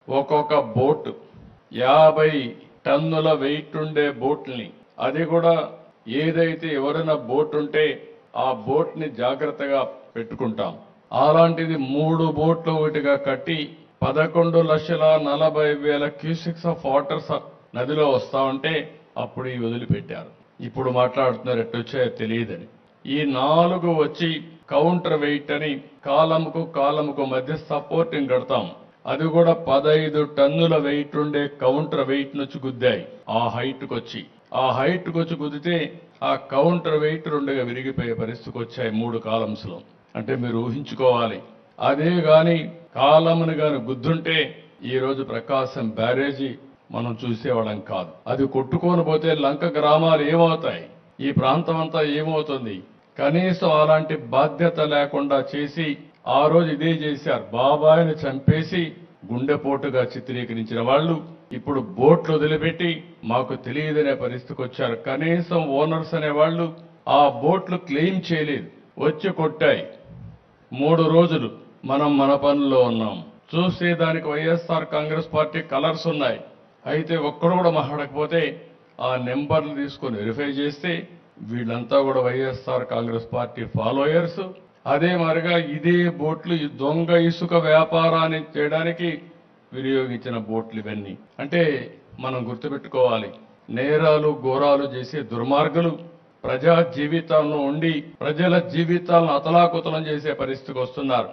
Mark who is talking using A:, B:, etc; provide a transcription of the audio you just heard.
A: ఒక్కొక్క బోట్ 50 టన్నుల వెయిట్ ఉండే బోట్ని, అది కూడా ఏదైతే ఎవరైనా బోట్ ఉంటే ఆ బోట్ని జాగ్రత్తగా పెట్టుకుంటాం. అలాంటిది 3 బోట్లు ఒకటిగా కట్టి 11,40,000 క్యూసెక్స్ ఆఫ్ వాటర్ నదిలో వస్తా ఉంటే అప్పుడు ఈ వదిలిపెట్టారు. ఇప్పుడు మాట్లాడుతున్నారు ఎట్టొచ్చాయో తెలియదని. ఈ 4 వచ్చి కౌంటర్ వెయిట్ అని కాలంకు మధ్య సపోర్టింగ్ కడతాం. అది కూడా 15 టన్నుల వెయిట్ ఉండే కౌంటర్ వెయిట్ నుంచి గుద్దాయి. ఆ హైట్కి వచ్చి గుద్దితే ఆ కౌంటర్ వెయిట్ 2గా విరిగిపోయే పరిస్థితికి వచ్చాయి 3 కాలమ్స్ లో. అంటే మీరు ఊహించుకోవాలి, అదే గాని కాలమును గాని గుద్దుంటే ఈ రోజు ప్రకాశం బ్యారేజీ మనం చూసేవాళ్ళం కాదు. అది కొట్టుకొని పోతే లంక గ్రామాలు ఏమవుతాయి, ఈ ప్రాంతం అంతా ఏమవుతుంది? కనీసం అలాంటి బాధ్యత లేకుండా చేసి ఆ రోజు ఇదే చేశారు. బాబాయిని చంపేసి గుండెపోటుగా చిత్రీకరించిన వాళ్ళు ఇప్పుడు బోట్లు వదిలిపెట్టి మాకు తెలియదనే పరిస్థితికి వచ్చారు. కనీసం ఓనర్స్ అనే వాళ్ళు ఆ బోట్లు క్లెయిమ్ చేయలేదు, వచ్చి కొట్టాయి. 3 రోజులు మనం మన పనుల్లో ఉన్నాం. చూస్తే దానికి వైఎస్ఆర్ కాంగ్రెస్ పార్టీ కలర్స్ ఉన్నాయి. అయితే ఒక్కడు కూడా మాట్లాడకపోతే ఆ నెంబర్లు తీసుకొని వెరిఫై చేస్తే వీళ్ళంతా కూడా వైఎస్ఆర్ కాంగ్రెస్ పార్టీ ఫాలోయర్స్. అదే మరిగా ఇదే బోట్లు ఈ దొంగ ఇసుక వ్యాపారాన్ని చేయడానికి వినియోగించిన బోట్లు ఇవన్నీ. అంటే మనం గుర్తుపెట్టుకోవాలి, నేరాలు ఘోరాలు చేసే దుర్మార్గులు ప్రజా జీవితాల్లో ఉండి ప్రజల జీవితాలను అతలాకుతలం చేసే పరిస్థితికి వస్తున్నారు.